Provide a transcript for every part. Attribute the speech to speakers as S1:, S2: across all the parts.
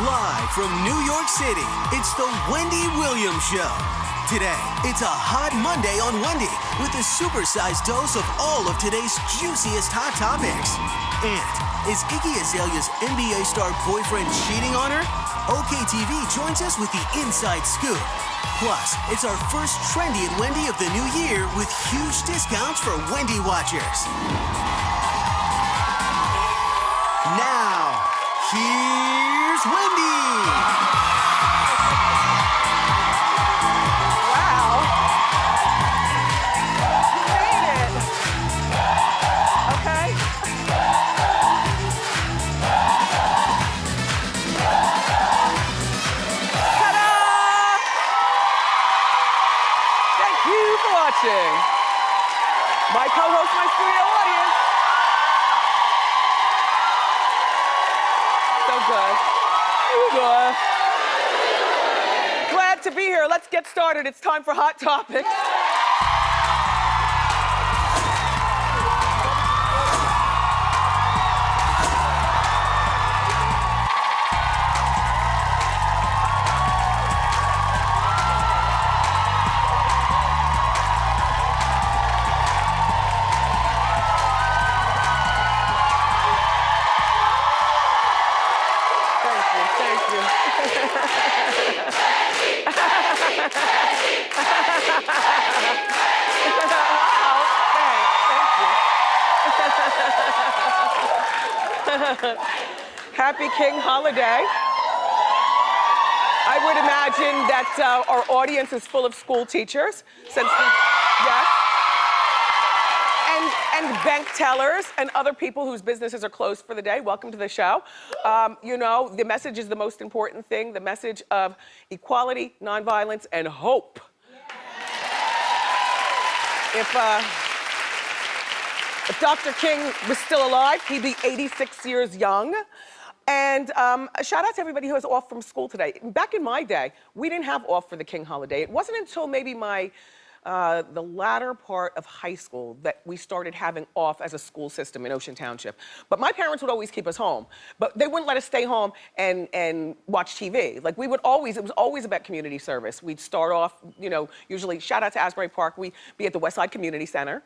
S1: Live from New York City, it's the Wendy Williams Show. Today, it's a hot Monday on Wendy with a supersized dose of all of today's juiciest hot topics. And is Iggy Azalea's NBA star boyfriend cheating on her? OKTV joins us with the inside scoop. Plus, it's our first Trendy and Wendy of the new year with huge discounts for Wendy watchers. Now, here's Wendy.
S2: Wow. You made it. Okay. Ta-da! Thank you for watching. My co-host, my studio audience. So good. Good. Glad to be here. Let's get started. It's time for Hot Topics. Thank you. Happy King holiday. I would imagine that our audience is full of school teachers, since yes. And bank tellers and other people whose businesses are closed for the day. Welcome to the show. You know, the message is the most important thing, the message of equality, nonviolence, and hope. If Dr. King was still alive, he'd be 86 years young. And shout out to everybody who has off from school today. Back in my day, we didn't have off for the King holiday. It wasn't until maybe the latter part of high school that we started having off as a school system in Ocean Township. But my parents would always keep us home. But they wouldn't let us stay home and watch TV. Like it was always about community service. We'd start off, you know, usually shout out to Asbury Park, we'd be at the Westside Community Center.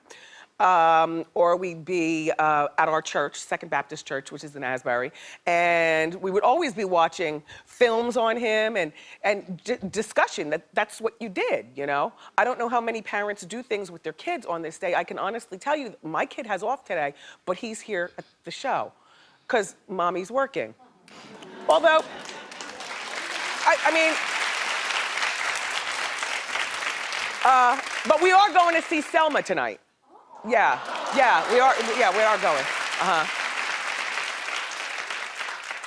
S2: Or we'd be at our church, Second Baptist Church, which is in Asbury, and we would always be watching films on him and discussion. That's what you did, you know? I don't know how many parents do things with their kids on this day. I can honestly tell you, my kid has off today, but he's here at the show, because mommy's working. Although, but we are going to see Selma tonight. Yeah, we are going.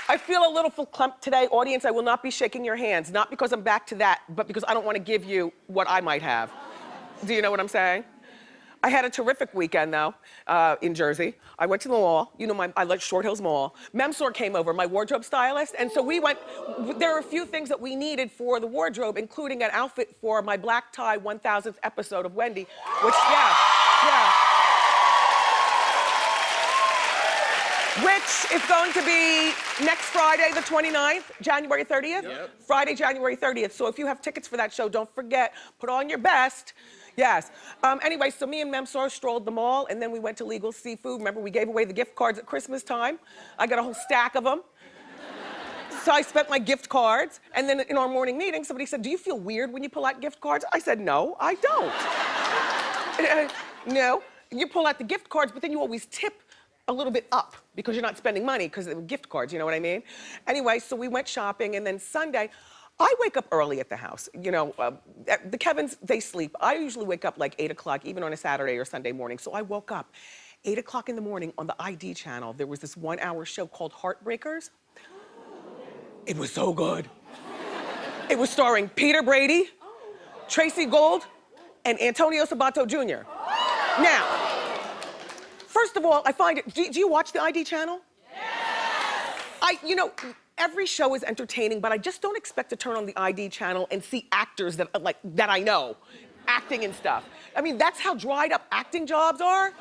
S2: I feel a little verklempt today, audience. I will not be shaking your hands, not because I'm back to that, but because I don't want to give you what I might have. Do you know what I'm saying? I had a terrific weekend, though, in Jersey. I went to the mall. You know, I like Short Hills Mall. Memsor came over, my wardrobe stylist, and so we went. There were a few things that we needed for the wardrobe, including an outfit for my black tie 1000th episode of Wendy, which, yeah. Which is going to be next Friday, the 29th, January 30th? Yep. Friday, January 30th. So if you have tickets for that show, don't forget, put on your best. Yes. Anyway, so me and Memsor strolled the mall, and then we went to Legal Seafood. Remember, we gave away the gift cards at Christmas time? I got a whole stack of them. So I spent my gift cards, and then in our morning meeting, somebody said, do you feel weird when you pull out gift cards? I said, no, I don't. No, you pull out the gift cards, but then you always tip a little bit up because you're not spending money because they were gift cards, you know what I mean? Anyway, so we went shopping, and then Sunday, I wake up early at the house. You know, the Kevins, they sleep. I usually wake up like 8 o'clock, even on a Saturday or Sunday morning. So I woke up 8 o'clock in the morning on the ID channel. There was this 1-hour show called Heartbreakers. It was so good. It was starring Peter Brady, Tracy Gold, and Antonio Sabato Jr. Now, first of all, I find it, do you watch the ID channel? Yes! You know, every show is entertaining, but I just don't expect to turn on the ID channel and see actors that I know, acting and stuff. I mean, that's how dried up acting jobs are.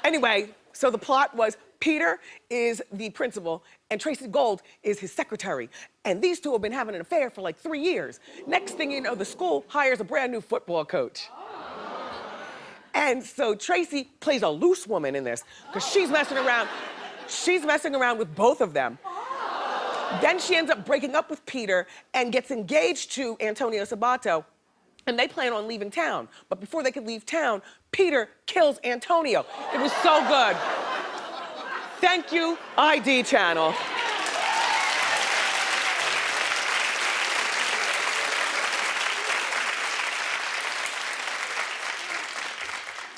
S2: Anyway, so the plot was Peter is the principal and Tracy Gold is his secretary. And these two have been having an affair for like 3 years. Next thing you know, the school hires a brand new football coach. And so Tracy plays a loose woman in this, because she's messing around. She's messing around with both of them. Then she ends up breaking up with Peter and gets engaged to Antonio Sabato, and they plan on leaving town. But before they could leave town, Peter kills Antonio. It was so good. Thank you, ID channel.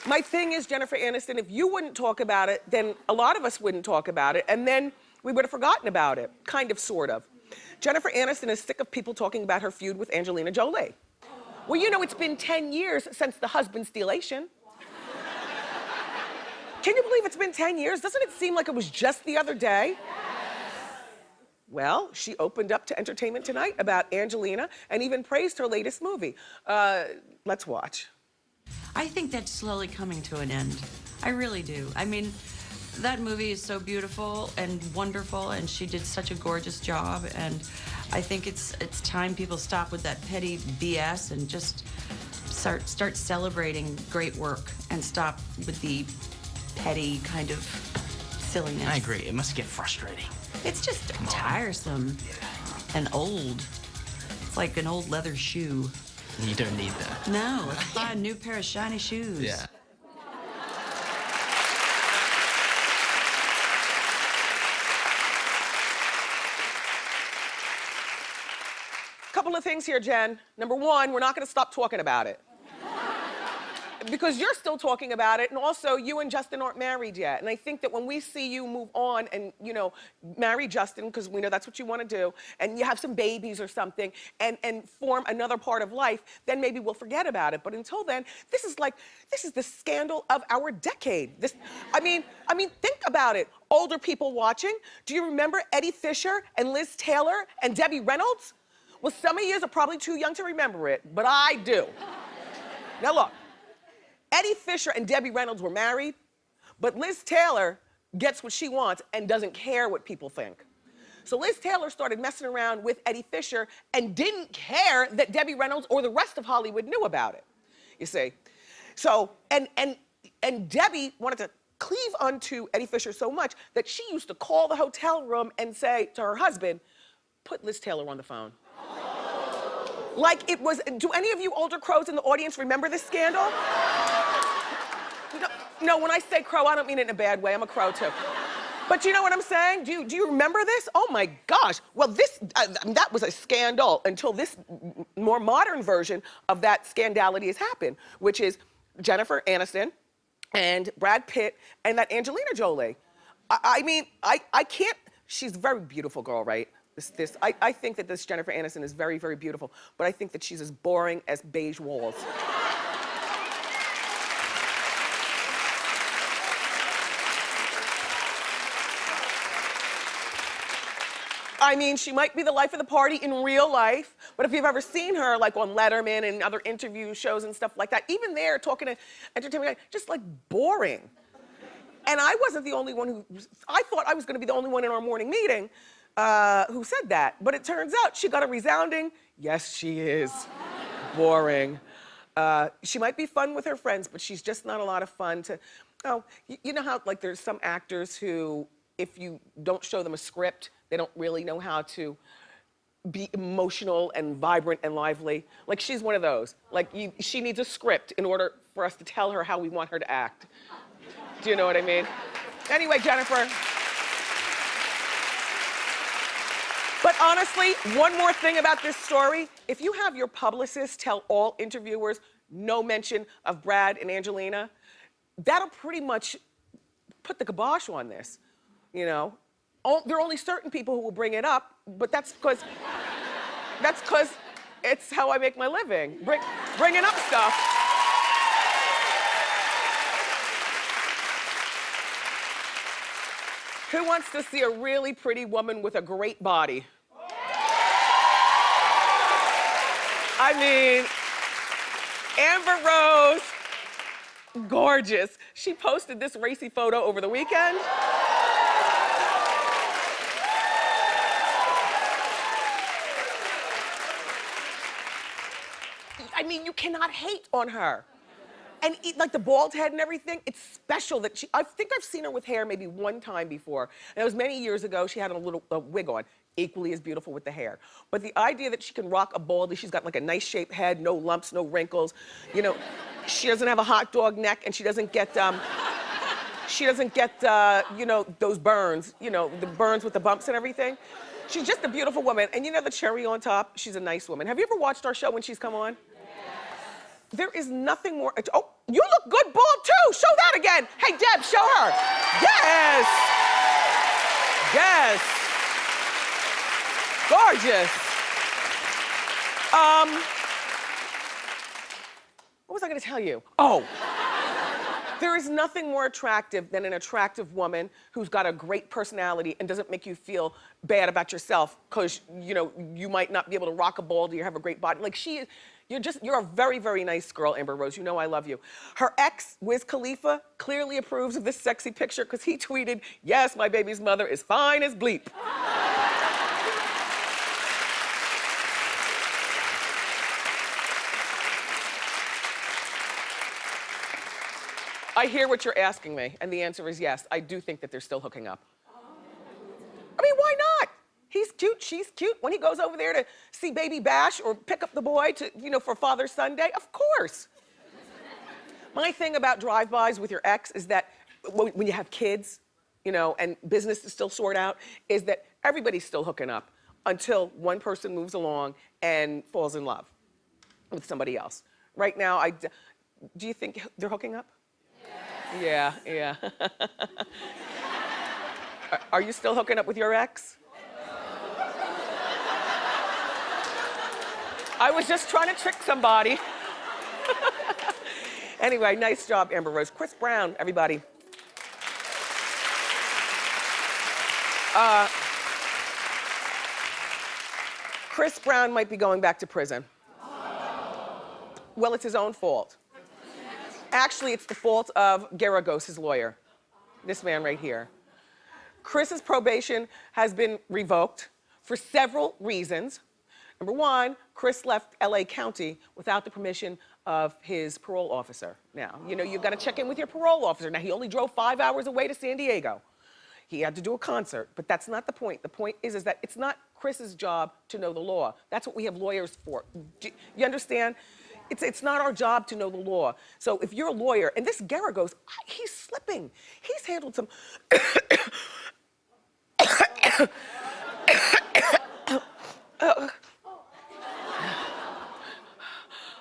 S2: My thing is, Jennifer Aniston, if you wouldn't talk about it, then a lot of us wouldn't talk about it, and then we would have forgotten about it, kind of, sort of. Jennifer Aniston is sick of people talking about her feud with Angelina Jolie. Well, you know, it's been 10 years since the husband stealation. Can you believe it's been 10 years? Doesn't it seem like it was just the other day? Well, she opened up to Entertainment Tonight about Angelina and even praised her latest movie. Let's watch.
S3: I think that's slowly coming to an end. I really do. I mean, that movie is so beautiful and wonderful, and she did such a gorgeous job, and I think it's time people stop with that petty BS and just start celebrating great work and stop with the petty kind of silliness.
S4: I agree. It must get frustrating.
S3: It's just tiresome and old. It's like an old leather shoe.
S4: You don't need that.
S3: No, let's buy a new pair of shiny shoes.
S4: Yeah.
S2: Couple of things here, Jen. Number one, we're not gonna stop talking about it. Because you're still talking about it, and also you and Justin aren't married yet. And I think that when we see you move on and, you know, marry Justin, because we know that's what you want to do, and you have some babies or something, and form another part of life, then maybe we'll forget about it. But until then, this is the scandal of our decade. I mean, think about it. Older people watching, do you remember Eddie Fisher and Liz Taylor and Debbie Reynolds? Well, some of you are probably too young to remember it, but I do. Now look. Eddie Fisher and Debbie Reynolds were married, but Liz Taylor gets what she wants and doesn't care what people think. So Liz Taylor started messing around with Eddie Fisher and didn't care that Debbie Reynolds or the rest of Hollywood knew about it, you see. So, and Debbie wanted to cleave onto Eddie Fisher so much that she used to call the hotel room and say to her husband, put Liz Taylor on the phone. Like it was, do any of you older crows in the audience remember this scandal? No, when I say crow, I don't mean it in a bad way. I'm a crow too. But you know what I'm saying? Do you remember this? Oh my gosh. Well, that was a scandal until this more modern version of that scandality has happened, which is Jennifer Aniston and Brad Pitt and that Angelina Jolie. I mean, I can't, she's a very beautiful girl, right? I think that this Jennifer Aniston is very, very beautiful, but I think that she's as boring as beige walls. I mean, she might be the life of the party in real life, but if you've ever seen her like on Letterman and other interview shows and stuff like that, even there talking to Entertainment, just like boring. And I wasn't the only one I thought I was gonna be the only one in our morning meeting who said that, but it turns out she got a resounding, yes, she is boring. She might be fun with her friends, but she's just not a lot of fun to, you know how like there's some actors who, if you don't show them a script, they don't really know how to be emotional and vibrant and lively. Like she's one of those. Like she needs a script in order for us to tell her how we want her to act. Do you know what I mean? Anyway, Jennifer. But honestly, one more thing about this story. If you have your publicist tell all interviewers no mention of Brad and Angelina, that'll pretty much put the kibosh on this, you know? There are only certain people who will bring it up, but that's because it's how I make my living, bringing up stuff. Who wants to see a really pretty woman with a great body? I mean, Amber Rose, gorgeous. She posted this racy photo over the weekend. mean, you cannot hate on her. And like the bald head and everything, it's special that I think I've seen her with hair maybe one time before. And it was many years ago, she had a wig on, equally as beautiful with the hair. But the idea that she can rock a baldy, she's got like a nice shaped head, no lumps, no wrinkles. You know, she doesn't have a hot dog neck and she doesn't get, you know, those burns, you know, the burns with the bumps and everything. She's just a beautiful woman. And you know the cherry on top, she's a nice woman. Have you ever watched our show when she's come on? There is nothing more. Oh, you look good bald too. Show that again. Hey, Deb, show her. Yes. Yes. Gorgeous. What was I going to tell you? Oh. There is nothing more attractive than an attractive woman who's got a great personality and doesn't make you feel bad about yourself because, you know, you might not be able to rock a baldy or have a great body. Like she is. You're a very, very nice girl, Amber Rose. You know I love you. Her ex, Wiz Khalifa, clearly approves of this sexy picture because he tweeted, yes, my baby's mother is fine as bleep. I hear what you're asking me, and the answer is yes. I do think that they're still hooking up. I mean, why not? He's cute, she's cute. When he goes over there to see Baby Bash or pick up the boy to, you know, for Father's Sunday, of course. My thing about drive-bys with your ex is that when you have kids, you know, and business is still sorted out, is that everybody's still hooking up until one person moves along and falls in love with somebody else. Right now, do you think they're hooking up? Yes. Yeah. Are you still hooking up with your ex? I was just trying to trick somebody. Anyway, nice job, Amber Rose. Chris Brown, everybody. Chris Brown might be going back to prison. Well, it's his own fault. Actually, it's the fault of Garagos, his lawyer. This man right here. Chris's probation has been revoked for several reasons. Number one, Chris left LA County without the permission of his parole officer. Now, you know, you've got to check in with your parole officer. Now, he only drove 5 hours away to San Diego. He had to do a concert, but that's not the point. The point is that it's not Chris's job to know the law. That's what we have lawyers for. You understand? It's not our job to know the law. So if you're a lawyer, and this Garagos, he's slipping. He's handled some...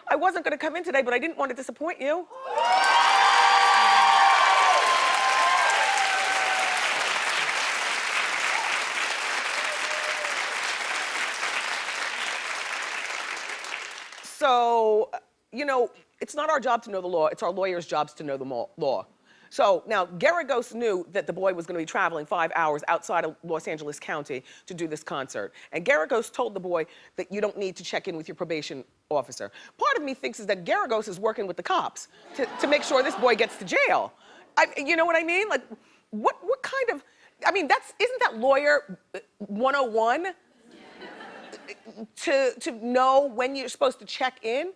S2: I wasn't gonna come in today, but I didn't want to disappoint you. So, you know, it's not our job to know the law, it's our lawyers' jobs to know the law. So now, Garagos knew that the boy was gonna be traveling 5 hours outside of Los Angeles County to do this concert. And Garagos told the boy that you don't need to check in with your probation officer. Part of me thinks is that Garagos is working with the cops to make sure this boy gets to jail. You know what I mean? Like, what kind of, I mean, isn't that lawyer 101? To know when you're supposed to check in?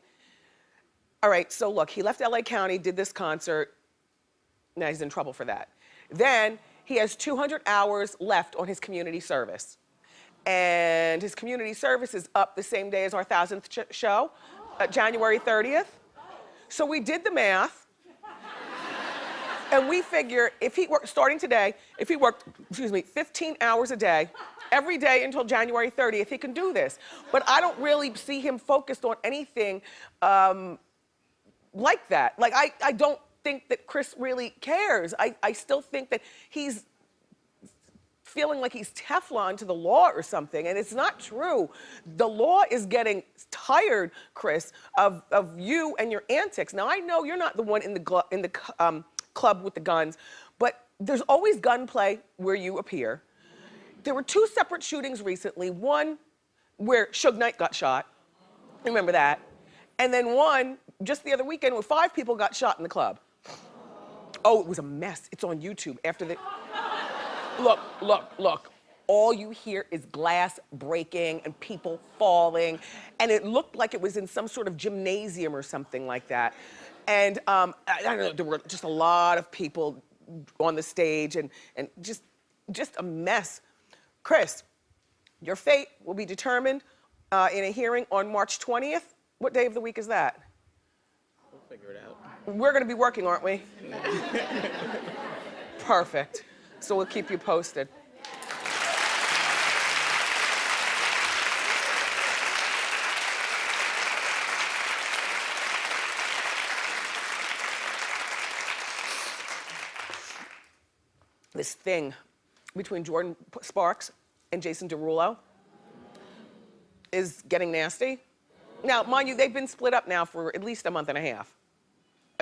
S2: All right, so look, he left LA County, did this concert. Now he's in trouble for that. Then he has 200 hours left on his community service. And his community service is up the same day as our 1000th show, January 30th. So we did the math. And we figure if he worked, starting today, if he worked, 15 hours a day, every day until January 30th, he can do this. But I don't really see him focused on anything like that. Like, I don't think that Chris really cares. I still think that he's feeling like he's Teflon to the law or something, and it's not true. The law is getting tired, Chris, of you and your antics. Now, I know you're not the one in the club with the guns, but there's always gunplay where you appear. There were 2 separate shootings recently. One where Suge Knight got shot. Remember that? And then one just the other weekend where 5 people got shot in the club. Oh, it was a mess. It's on YouTube after the... Look. all you hear is glass breaking and people falling. And it looked like it was in some sort of gymnasium or something like that. And I don't know, there were just a lot of people on the stage and just a mess. Chris, your fate will be determined in a hearing on March 20th. What day of the week is that?
S5: We'll figure it out.
S2: We're gonna be working, aren't we? Perfect. So we'll keep you posted. This thing between Jordan Sparks and Jason Derulo is getting nasty. Now, mind you, they've been split up now for at least a month and a half.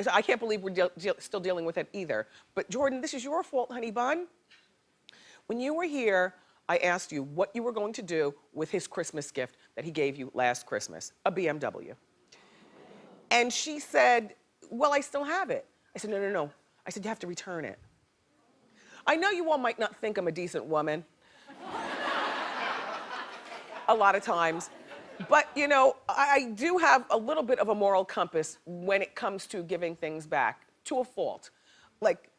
S2: I can't believe we're still dealing with it either. But Jordan, this is your fault, honey bun. When you were here, I asked you what you were going to do with his Christmas gift that he gave you last Christmas, a BMW. And she said, well, I still have it. I said, no. I said, you have to return it. I know you all might not think I'm a decent woman. A lot of times. But, you know, I do have a little bit of a moral compass when it comes to giving things back, to a fault. Like,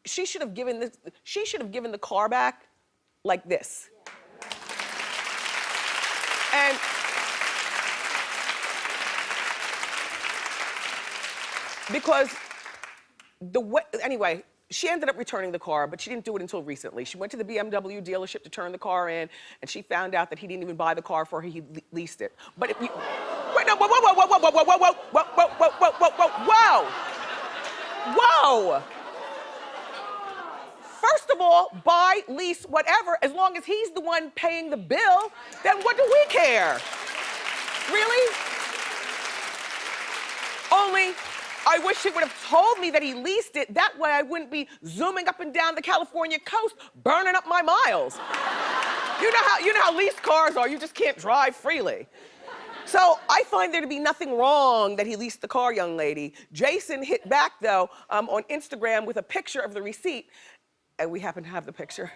S2: she should have given the car back like this. And because anyway, she ended up returning the car, but she didn't do it until recently. She went to the BMW dealership to turn the car in, and she found out that he didn't even buy the car for her, he leased it. But wait, no, whoa. First of all, buy, lease, whatever, as long as he's the one paying the bill, then what do we care? Really? Only, I wish he would have told me that he leased it. That way I wouldn't be zooming up and down the California coast, burning up my miles. You know how leased cars are, you just can't drive freely. So I find there to be nothing wrong that he leased the car, young lady. Jason hit back though on Instagram with a picture of the receipt, and we happen to have the picture.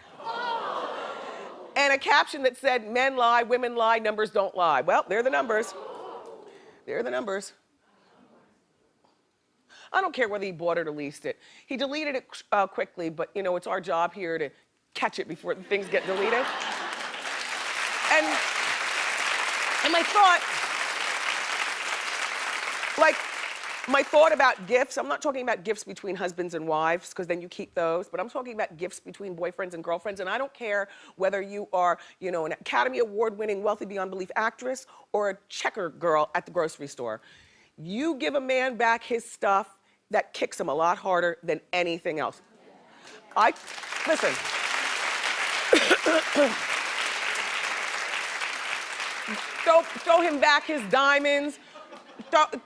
S2: And a caption that said, men lie, women lie, numbers don't lie. Well, they're the numbers. They're the numbers. I don't care whether he bought it or leased it. He deleted it quickly, but you know, it's our job here to catch it before things get deleted. And my thought about gifts, I'm not talking about gifts between husbands and wives, because then you keep those, but I'm talking about gifts between boyfriends and girlfriends, and I don't care whether you are, you know, an Academy Award-winning, wealthy beyond belief actress or a checker girl at the grocery store. You give a man back his stuff, that kicks him a lot harder than anything else. Listen. Throw him back his diamonds.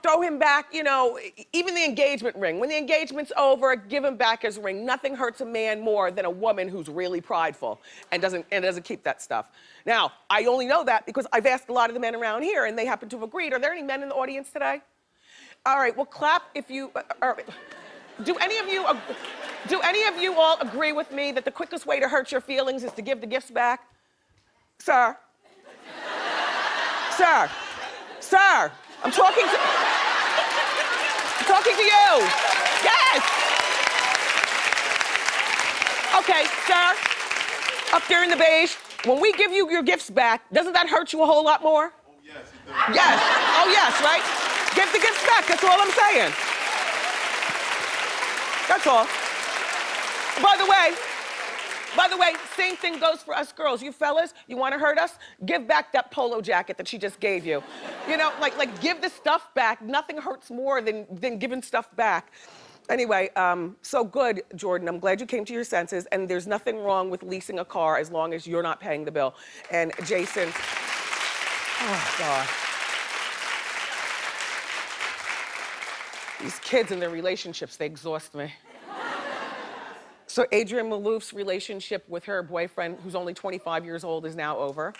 S2: Throw him back, you know, even the engagement ring. When the engagement's over, give him back his ring. Nothing hurts a man more than a woman who's really prideful and doesn't keep that stuff. Now, I only know that because I've asked a lot of the men around here and they happen to have agreed. Are there any men in the audience today? All right, well, clap if you, do any of you all agree with me that the quickest way to hurt your feelings is to give the gifts back? Sir? Sir, I'm talking to you. Yes. Okay, sir, up there in the beige, when we give you your gifts back, doesn't that hurt you a whole lot more?
S6: Oh, yes, it does.
S2: Yes, oh yes, right? Give the gifts back, that's all I'm saying. That's all. By the way, same thing goes for us girls. You fellas, you wanna hurt us? Give back that polo jacket that she just gave you. You know, like give the stuff back. Nothing hurts more than giving stuff back. Anyway, so good, Jordan. I'm glad you came to your senses, and there's nothing wrong with leasing a car as long as you're not paying the bill. And Jason, oh God. These kids and their relationships, they exhaust me. So Adrienne Maloof's relationship with her boyfriend, who's only 25 years old, is now over.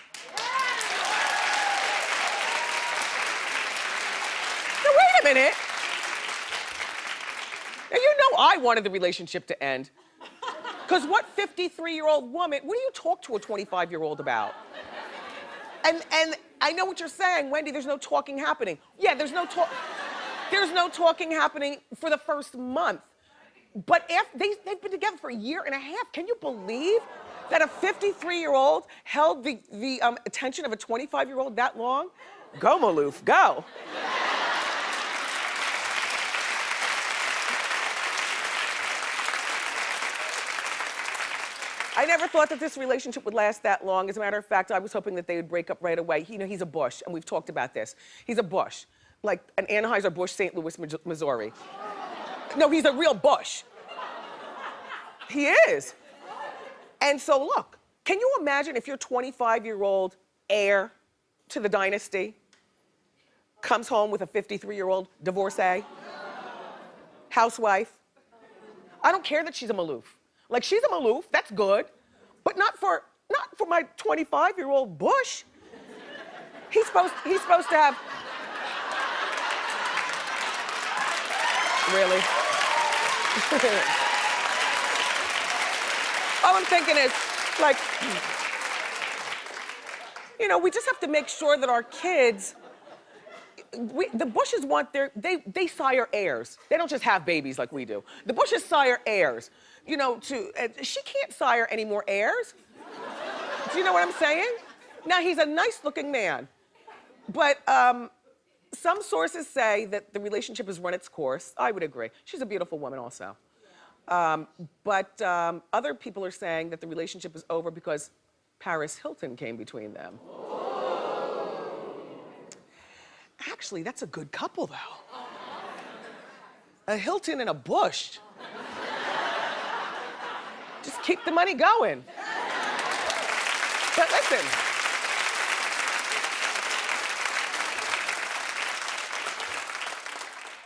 S2: Now wait a minute. Now you know I wanted the relationship to end. Because what 53-year-old woman, what do you talk to a 25-year-old about? And I know what you're saying, Wendy, there's no talking happening. Yeah, there's no talking happening for the first month. But they've been together for a year and a half. Can you believe that a 53-year-old held the attention of a 25-year-old that long? Go, Maloof, go. I never thought that this relationship would last that long. As a matter of fact, I was hoping that they would break up right away. He's a Bush, and we've talked about this. He's a Bush, like an Anheuser-Busch, St. Louis, Missouri. No, he's a real Bush. He is. And so look, can you imagine if your 25-year-old heir to the dynasty comes home with a 53-year-old divorcee, housewife? I don't care that she's a Maloof. Like, she's a Maloof, that's good, but not for my 25-year-old Bush. He's supposed to have. Really? All I'm thinking is, like, we just have to make sure that our kids, the Bushes want they sire heirs. They don't just have babies like we do. The Bushes sire heirs. She can't sire any more heirs. Do you know what I'm saying? Now, he's a nice-looking man, but some sources say that the relationship has run its course. I would agree. She's a beautiful woman also. But other people are saying that the relationship is over because Paris Hilton came between them. Actually, that's a good couple, though. A Hilton and a Bush. Just keep the money going. But listen.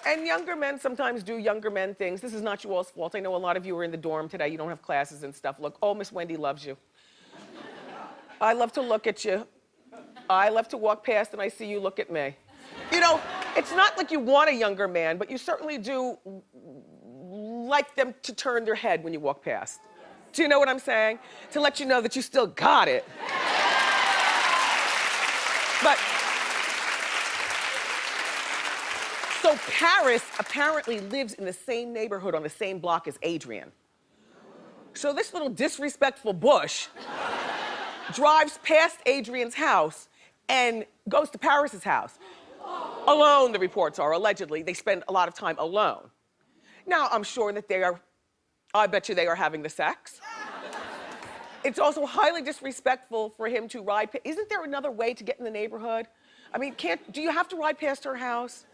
S2: And younger men sometimes do younger men things. This is not you all's fault. I know a lot of you are in the dorm today. You don't have classes and stuff. Look, Miss Wendy loves you. I love to look at you. I love to walk past and I see you look at me. It's not like you want a younger man, but you certainly do like them to turn their head when you walk past. Do you know what I'm saying? To let you know that you still got it. But, so Paris apparently lives in the same neighborhood on the same block as Adrienne. So this little disrespectful Bush drives past Adrienne's house and goes to Paris's house. Alone, the reports are, allegedly. They spend a lot of time alone. Now, I'm sure that I bet you they are having the sex. It's also highly disrespectful for him to ride. Isn't there another way to get in the neighborhood? I mean, do you have to ride past her house?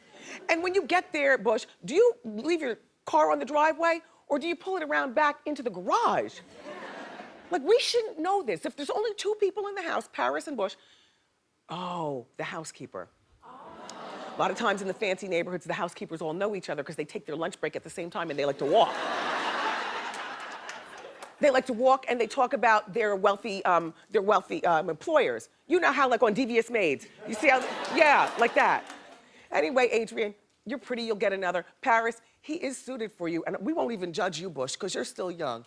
S2: And when you get there, Bush, do you leave your car on the driveway or do you pull it around back into the garage? Like, we shouldn't know this. If there's only two people in the house, Paris and Bush, the housekeeper. A lot of times in the fancy neighborhoods, the housekeepers all know each other because they take their lunch break at the same time and they like to walk. They like to walk and they talk about their wealthy employers. You know how, like on Devious Maids, you see how, yeah, like that. Anyway, Adrienne, you're pretty, you'll get another. Paris, he is suited for you, and we won't even judge you, Bush, because you're still young.